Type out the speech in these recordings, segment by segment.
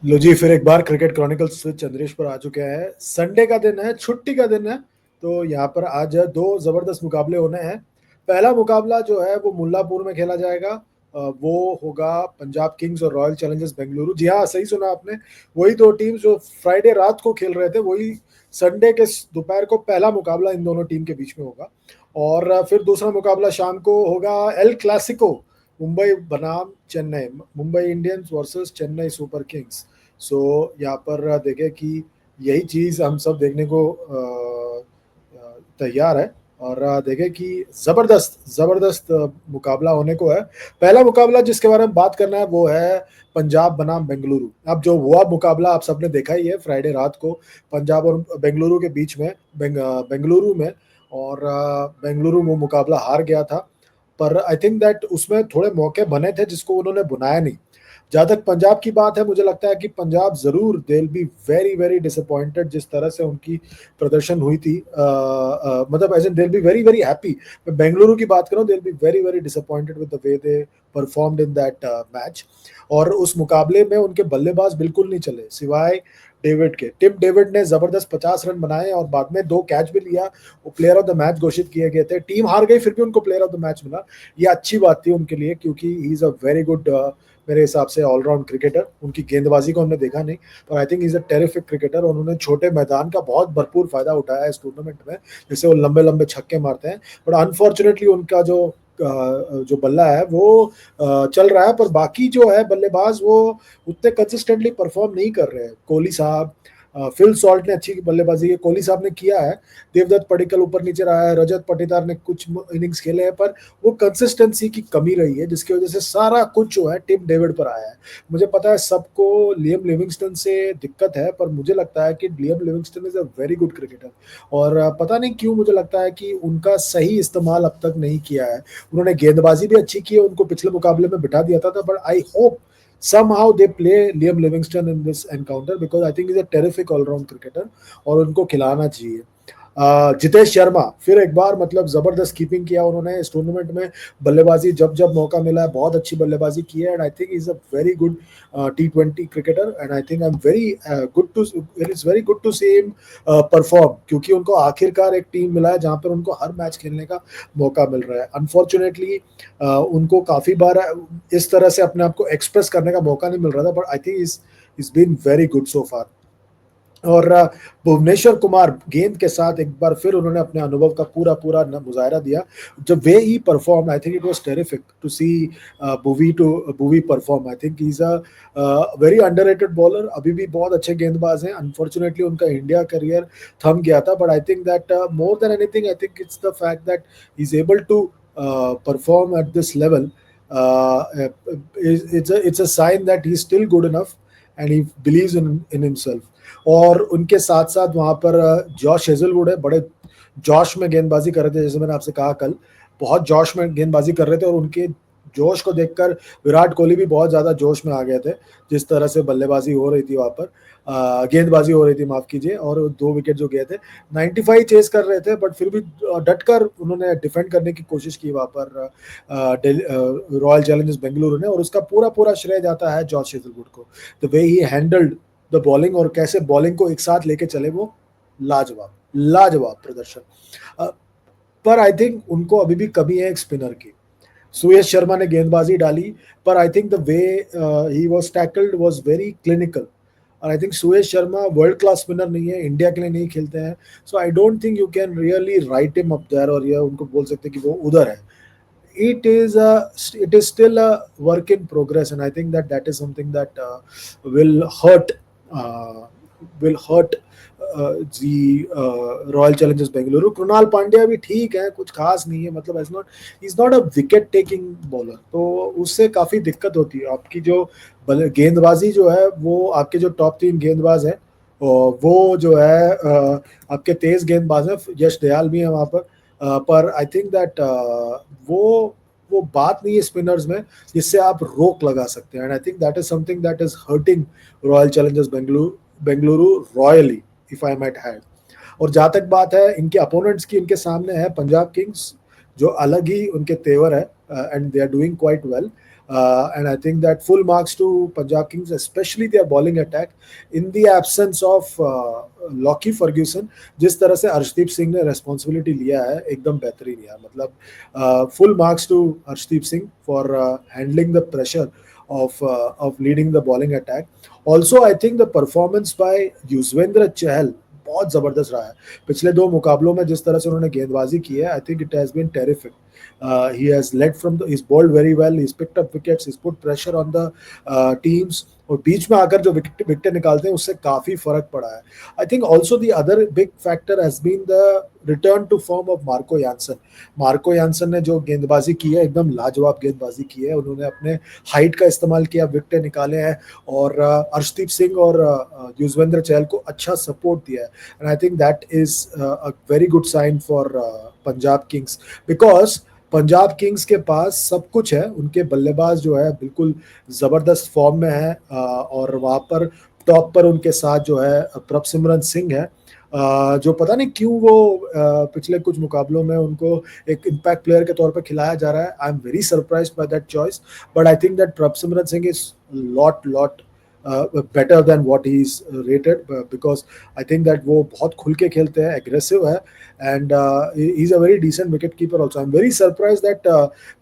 लो जी, फिर एक बार cricket chronicles से चंद्रेश पर आ चुके हैं। संडे का दिन है, छुट्टी का दिन है, तो यहाँ पर आज दो जबरदस्त मुकाबले होने हैं। पहला मुकाबला जो है वो मुल्लापुर में खेला जाएगा। वो होगा पंजाब किंग्स और रॉयल चैलेंजर्स बेंगलुरु। जी हाँ, सही सुना आपने। वही दो टीम जो फ्राइडे रात को खेल रहे थे, वही संडे के दोपहर को पहला मुकाबला इन दोनों टीम के बीच में होगा। और फिर दूसरा मुकाबला शाम को होगा, एल क्लासिको, मुंबई बनाम Chennai, Mumbai Indians versus Chennai Super Kings. So यहाँ पर देखें कि यही चीज हम सब देखने को तैयार है। और देखें कि जबरदस्त जबरदस्त मुकाबला होने को है। पहला मुकाबला जिसके बारे में बात करना है वो है पंजाब बनाम बेंगलुरु। अब जो हुआ मुकाबला आप सबने देखा ही है फ्राइडे रात को, पंजाब और बेंगलुरु के बीच में, बेंगलुरु में। और बेंगलुरु वो मुकाबला हार गया था। पर आई थिंक दैट उसमें थोड़े मौके बने थे जिसको उन्होंने बुनाया नहीं। जहां तक पंजाब की बात है, मुझे लगता है कि पंजाब जरूर they will be very very disappointed जिस तरह से उनकी प्रदर्शन हुई थी। मतलब as in they will be very very happy. मैं बेंगलुरु की बात करूं, they will be very very disappointed with the way they performed in that match. और उस मुकाबले में उनके बल्लेबाज बिल्कुल नहीं चले सिवाय डेविड के। टिम डेविड ने जबरदस्त 50 रन बनाए और बाद में 2 कैच भी लिया। वो प्लेयर ऑफ द मैच घोषित किए गए थे। टीम हार गई, फिर भी उनको प्लेयर ऑफ द मैच मिला। ये अच्छी बात थी उनके लिए, क्योंकि he is a very good, मेरे हिसाब से ऑलराउंड क्रिकेटर। उनकी गेंदबाजी को हमने देखा नहीं, पर I think is a terrific cricketer. और उन्होंने छोटे मैदान का बहुत भरपूर फायदा उठाया इस टूर्नामेंट में, जैसे वो लंबे लंबे छक्के मारते हैं। बट अनफॉर्चुनेटली उनका जो बल्ला है वो चल रहा है, पर बाकी जो है बल्लेबाज वो उतने कंसिस्टेंटली परफॉर्म नहीं कर रहे हैं। कोहली साहब, फिल सॉल्ट ने अच्छी बल्लेबाजी की, कोहली साहब ने किया है। देवदत्त पडिक्कल ऊपर नीचे रहा है, रजत पाटीदार ने कुछ इनिंग्स खेले हैं, पर वो कंसिस्टेंसी की कमी रही है, जिसकी वजह से सारा कुछ जो है टिम डेविड पर आया है। मुझे पता है सबको लियम लिविंगस्टन से दिक्कत है, पर मुझे लगता है कि Liam Livingstone is a very good cricketer. और पता नहीं क्यों मुझे लगता है कि उनका सही इस्तेमाल अब तक नहीं किया है। उन्होंने गेंदबाजी भी अच्छी की है, उनको पिछले मुकाबले में बिठा दिया था, but I hope somehow they play Liam Livingston in this encounter because I think he's a terrific all-round cricketer और उनको खिलाना चाहिए। जितेश शर्मा फिर एक बार मतलब जबरदस्त कीपिंग किया उन्होंने इस टूर्नामेंट में। बल्लेबाजी जब जब मौका मिला है बहुत अच्छी बल्लेबाजी की है। And I think is a very good T20 cricketer. And I think I am very good to it is very good to see him perform, क्योंकि उनको आखिरकार एक टीम मिला है जहां पर उनको हर मैच खेलने का मौका मिल रहा है। अनफॉर्चुनेटली उनको काफी बार इस तरह से अपने आप को एक्सप्रेस करने का मौका नहीं मिल रहा था, but I think is been very good so far. और भुवनेश्वर कुमार गेंद के साथ एक बार फिर उन्होंने अपने अनुभव का पूरा पूरा मुजाहरा दिया। जब वे ही perform, I think it was terrific to see Bhuvi perform. I think is a very underrated bowler. अभी भी बहुत अच्छे गेंदबाज हैं। अनफॉर्चुनेटली उनका इंडिया करियर थम गया था, but I think that more than anything I think it's the fact that he is able to perform at this level. It's a sign that he's still good enough and he believes in himself. और उनके साथ साथ वहां पर Josh Hazlewood है, बड़े जोश में गेंदबाजी कर रहे थे। जैसे मैंने आपसे कहा कल, बहुत जोश में गेंदबाजी कर रहे थे, और उनके जोश को देखकर विराट कोहली भी बहुत ज्यादा जोश में आ गए थे। जिस तरह से बल्लेबाजी हो रही थी वहां पर, गेंदबाजी हो रही थी, माफ कीजिए। और 2 विकेट जो गए थे, 95 चेस कर रहे थे, बट फिर भी डटकर उन्होंने डिफेंड करने की कोशिश की वहां पर रॉयल चैलेंजर्स बेंगलुरु ने। और उसका पूरा पूरा श्रेय जाता है जॉश हेजलवुड को। The way he handled the bowling और कैसे बॉलिंग को एक साथ लेके चले, वो लाजवाब लाजवाब प्रदर्शन। अ, पर आई थिंक उनको अभी भी कमी है एक स्पिनर की। सुयश शर्मा ने गेंदबाजी डाली, पर I think the way he was tackled was very clinical. और I think Suyash Sharma world class spinner नहीं है, इंडिया के लिए नहीं खेलते हैं। So I don't think you can really write him up there, और ये उनको बोल सकते हैं कि वो उधर है। It is still a work in progress, and I think that is something that will hurt uh, will hurt the Royal Challengers Bengaluru. Krunal Pandya भी ठीक है, कुछ खास नहीं है, मतलब he's not a wicket taking bowler, तो उससे काफी दिक्कत होती है। आपकी जो गेंदबाजी जो है, वो आपके जो टॉप 3 गेंदबाज है, वो जो है आपके तेज गेंदबाज है। यश दयाल भी है वहां पर। पर आई थिंक दैट वो बात नहीं है स्पिनर्स में जिससे आप रोक लगा सकते हैं। And I think that is something that is hurting royal Challengers Bengaluru royally, if I might had. और जहां तक बात है इनके अपोनेंट्स की, इनके सामने है पंजाब किंग्स, जो अलग ही उनके तेवर है, and they are doing quite well. And I think that full marks to Punjab Kings, especially their bowling attack in the absence of Lockie Ferguson. जिस तरह से अर्शदीप सिंह ने रेस्पॉन्सिबिलिटी लिया है एकदम बेहतरीन यार. मतलब full marks to Arshdeep Singh for handling the pressure of leading the bowling attack. Also, I think the performance by Yuzvendra Chahal बहुत जबरदस्त रहा है. पिछले 2 मुकाबलों में जिस तरह से उन्होंने गेंदबाजी की है, I think it has been terrific. He has led from the, he's bowled very well, he's picked up wickets, he's put pressure on the teams. और बीच में आकर जो विकेट निकालते हैं उससे काफी फर्क पड़ा है. I think also the other big factor has been the return to form of Marco Jansen. Marco Jansen ने जो गेंदबाजी की है एकदम लाजवाब गेंदबाजी की है. उन्होंने अपने हाइट का इस्तेमाल किया, विकेट निकाले हैं और अर्शदीप सिंह और युजवेंद्र चहल को अच्छा सपोर्ट दिया है. And I think that is a very good sign for Punjab Kings, because Punjab Kings के पास सब कुछ है. उनके बल्लेबाज जो है बिल्कुल जबरदस्त फॉर्म में है और वहां पर टॉप पर उनके साथ जो है प्रभसिमरन सिंह है, जो पता नहीं क्यों वो पिछले कुछ मुकाबलों में उनको एक इम्पैक्ट प्लेयर के तौर पर खिलाया जा रहा है. आई am very surprised by that choice, but I think that Prabhsimran Singh is lot better than what he's rated, because I think that वो बहुत खुल के खेलते हैं, aggressive है, and he's a very decent wicket keeper also. I'm very surprised that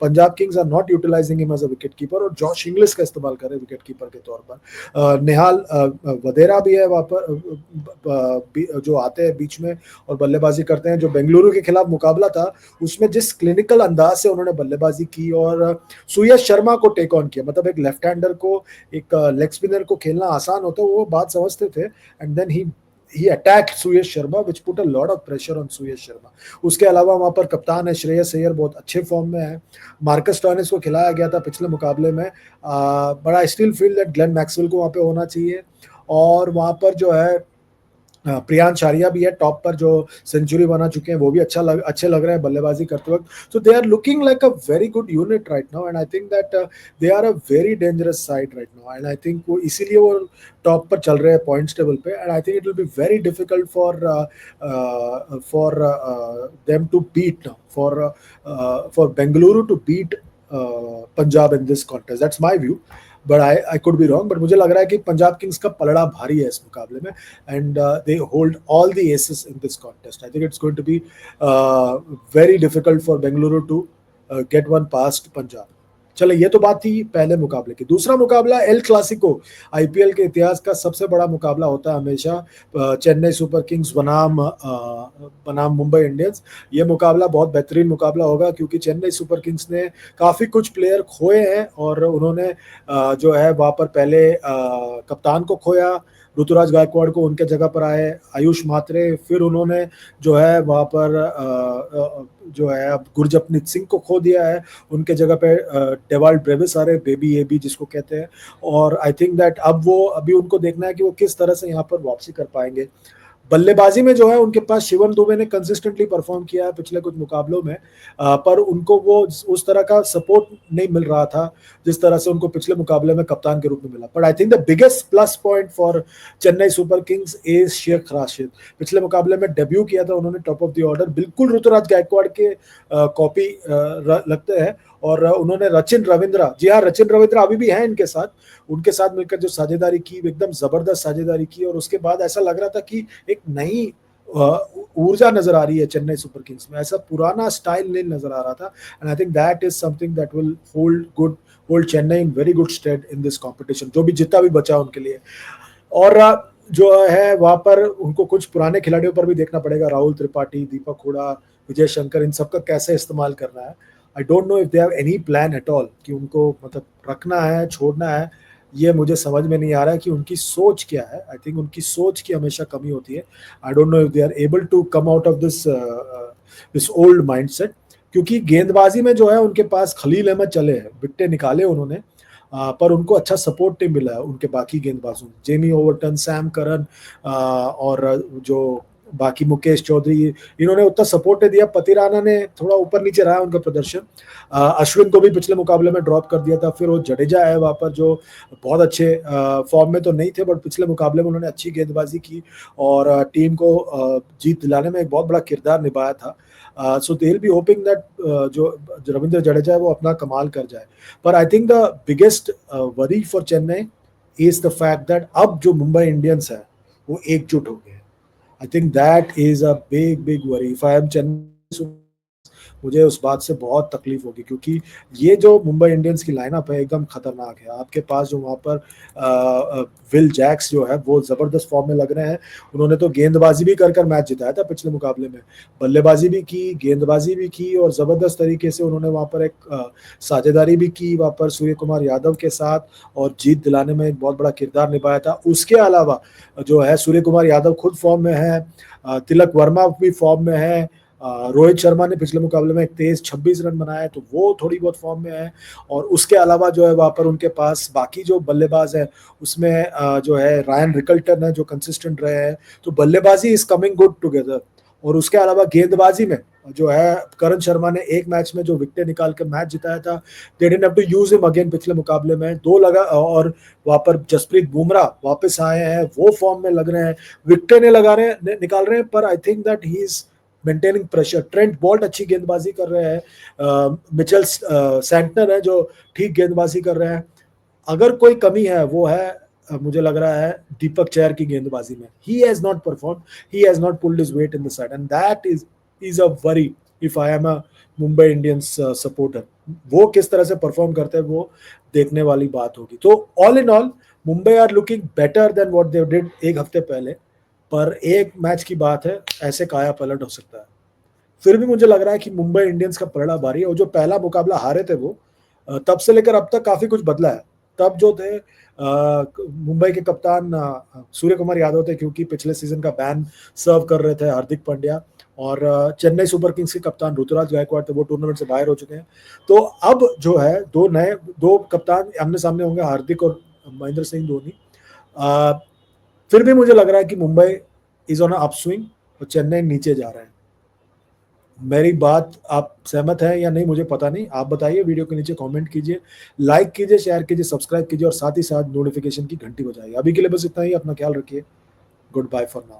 Punjab Kings are not utilizing him as a wicket keeper और Josh Inglis का इस्तेमाल कर रहे हैं विकेट कीपर के तौर पर. निहाल वधेरा भी है वहाँ पर जो आते हैं बीच में और बल्लेबाजी करते हैं. जो बेंगलुरु के खिलाफ मुकाबला था उसमें जिस क्लिनिकल अंदाज से उन्होंने बल्लेबाजी की और सुयश शर्मा को टेक ऑन किया, मतलब एक लेफ्ट हैंडर को एक लेग स्पिनर को खेलना आसान होता है, वो बात समझते थे. And then he attacked Suyash Sharma, which put a lot of pressure on Suyash Sharma. उसके अलावा वहां पर कप्तान है श्रेयस अय्यर, बहुत अच्छे फॉर्म में है. मार्कस टॉयनिस को खिलाया गया था पिछले मुकाबले में, but I still feel that Glenn Maxwell को वहां पे होना चाहिए. और वहां पर जो है प्रियांश आर्या भी है टॉप पर, जो सेंचुरी बना चुके हैं, वो भी अच्छे लग रहे हैं बल्लेबाजी करते वक्त. So they are looking like a very good unit right now, and I think that they are a very dangerous side right now. And I think वो इसीलिए वो टॉप पर चल रहे हैं पॉइंट्स टेबल पे. And I think it will be very difficult for them to beat now, for Bengaluru to beat Punjab in this contest. That's my view, but I could be wrong. But मुझे लग रहा है कि पंजाब किंग्स का पलड़ा भारी है इस मुकाबले में, and they hold all the aces in this contest. I think it's going to be very difficult for Bengaluru to get one past Punjab. चलो, ये तो बात थी पहले मुकाबले की. दूसरा मुकाबला एल क्लासिको. आईपीएल के इतिहास का सबसे बड़ा मुकाबला होता है हमेशा चेन्नई सुपर किंग्स बनाम मुंबई इंडियंस. ये मुकाबला बहुत बेहतरीन मुकाबला होगा क्योंकि चेन्नई सुपर किंग्स ने काफी कुछ प्लेयर खोए हैं और उन्होंने जो है वहां पर पहले कप्तान को खोया, ऋतुराज गायकवाड़ को उनके जगह पर आए आयुष मात्रे. फिर उन्होंने जो है वहां पर जो है अब गुरजपनीत सिंह को खो दिया है, उनके जगह पे डेवाल्ड ब्रेविस आ रहे, बेबी एबी जिसको कहते हैं. और आई थिंक दैट अब वो अभी उनको देखना है कि वो किस तरह से यहाँ पर वापसी कर पाएंगे. बल्लेबाजी में जो है उनके पास शिवम दुबे ने कंसिस्टेंटली परफॉर्म किया है पिछले कुछ मुकाबलों में, पर उनको वो उस तरह का सपोर्ट नहीं मिल रहा था जिस तरह से उनको पिछले मुकाबले में कप्तान के रूप में मिला. But I think the biggest plus point for Chennai Super Kings is Shaikh Rasheed. पिछले मुकाबले में डेब्यू किया था उन्होंने टॉप ऑफ द ऑर्डर, बिल्कुल ऋतुराज गायकवाड़ के कॉपी लगते हैं. और उन्होंने रचिन रविंद्रा, जी हाँ रचिन रविंद्रा अभी भी हैं इनके साथ, उनके साथ मिलकर जो साझेदारी की एकदम जबरदस्त साझेदारी की. और उसके बाद ऐसा लग रहा था कि एक नई ऊर्जा नजर आ रही है चेन्नई सुपर किंग्स में, ऐसा पुराना स्टाइल नहीं नजर आ रहा था. And I think that is something that will hold Chennai in very good state in this competition, जो भी जितना भी बचा उनके लिए. और जो है वहां पर उनको कुछ पुराने खिलाड़ियों पर भी देखना पड़ेगा, राहुल त्रिपाठी, दीपक हुडा, विजय शंकर, इन सबका कैसे इस्तेमाल करना है. I don't know if they have any plan at all कि उनको मतलब रखना है छोड़ना है. ये मुझे समझ में नहीं आ रहा है कि उनकी सोच क्या है. आई थिंक उनकी सोच की हमेशा कमी होती है. I don't know if they are able to come out of this old mindset, क्योंकि गेंदबाजी में जो है उनके पास खलील अहमद चले हैं, विकेटें निकाले उन्होंने, पर उनको अच्छा सपोर्ट नहीं मिला है उनके बाकी गेंदबाजों, जेमी ओवरटन, सैम करन और जो बाकी मुकेश चौधरी इन्होंने उतना सपोर्ट नहीं दिया। पतिराना ने थोड़ा ऊपर नीचे रहा उनका प्रदर्शन। अश्विन को भी पिछले मुकाबले में ड्रॉप कर दिया था। फिर वो जडेजा है वहाँ पर, जो बहुत अच्छे फॉर्म में तो नहीं थे, बट पिछले मुकाबले में उन्होंने अच्छी गेंदबाजी की और टीम को जीत दिलाने में एक बहुत बड़ा किरदार निभाया था। So they will be hoping that जो रविंद्र जडेजा है वो अपना कमाल कर जाए। पर I think the biggest worry for Chennai is the fact that अब जो मुंबई इंडियंस है वो एकजुट हो गए। आई think that is a big worry. If I am Chennai, मुझे उस बात से बहुत तकलीफ होगी, क्योंकि ये जो मुंबई इंडियंस की लाइनअप है एकदम खतरनाक है। आपके पास जो वहाँ पर विल जैक्स जो है वो जबरदस्त फॉर्म में लग रहे हैं। उन्होंने तो गेंदबाजी भी कर मैच जिताया था पिछले मुकाबले में, बल्लेबाजी भी की, गेंदबाजी भी की और जबरदस्त तरीके से उन्होंने वहाँ पर एक साझेदारी भी की वहाँ पर सूर्य कुमार यादव के साथ और जीत दिलाने में एक बहुत बड़ा किरदार निभाया था। उसके अलावा जो है सूर्य कुमार यादव खुद फॉर्म में है, तिलक वर्मा भी फॉर्म में है, रोहित शर्मा ने पिछले मुकाबले में एक तेज 26 रन बनाए तो वो थोड़ी बहुत फॉर्म में है। और उसके अलावा जो है वहाँ पर उनके पास बाकी जो बल्लेबाज है उसमें जो है रायन रिकल्टन है जो कंसिस्टेंट रहे हैं। तो बल्लेबाजी इज कमिंग गुड टुगेदर। और उसके अलावा गेंदबाजी में जो है करण शर्मा ने एक मैच में जो विकेट निकाल कर मैच जिताया था, they didn't have to use him again. पिछले मुकाबले में 2 लगा और वहां पर जसप्रीत बुमराह वापस आए हैं, वो फॉर्म में लग रहे हैं, विकेट निकाल रहे हैं। पर I think that he is maintaining pressure. Trent Boult अच्छी गेंदबाजी कर रहे हैं, मिचेल सैंटनर है जो ठीक गेंदबाजी कर रहे हैं। अगर कोई कमी है वो है मुझे लग रहा है दीपक चहर की गेंदबाजी में। He has not perform, he has not pulled his weight in the side and that is a worry if I am a Mumbai Indians supporter. वो किस तरह से परफॉर्म करते हैं वो देखने वाली बात होगी। तो all in all Mumbai are looking better than what they did एक हफ्ते पहले। पर एक मैच की बात है, ऐसे काया पलट हो सकता है। फिर भी मुझे लग रहा है कि मुंबई इंडियंस का पलड़ा भारी है। और जो पहला मुकाबला हारे थे वो तब से लेकर अब तक काफी कुछ बदला है। तब जो थे मुंबई के कप्तान सूर्य कुमार यादव थे, क्योंकि पिछले सीजन का बैन सर्व कर रहे थे हार्दिक पांड्या। और चेन्नई सुपर किंग्स के कप्तान ऋतुराज गायकवाड़ थे, वो टूर्नामेंट से बाहर हो चुके हैं। तो अब जो है दो कप्तान आमने सामने होंगे, हार्दिक और महेंद्र सिंह धोनी। फिर भी मुझे लग रहा है कि मुंबई इज ऑन अपस्विंग और चेन्नई नीचे जा रहा है। मेरी बात आप सहमत है या नहीं मुझे पता नहीं, आप बताइए। वीडियो के नीचे कमेंट कीजिए, लाइक कीजिए, शेयर कीजिए, सब्सक्राइब कीजिए और साथ ही साथ नोटिफिकेशन की घंटी बजाइए। अभी के लिए बस इतना ही। अपना ख्याल रखिए। Goodbye for now.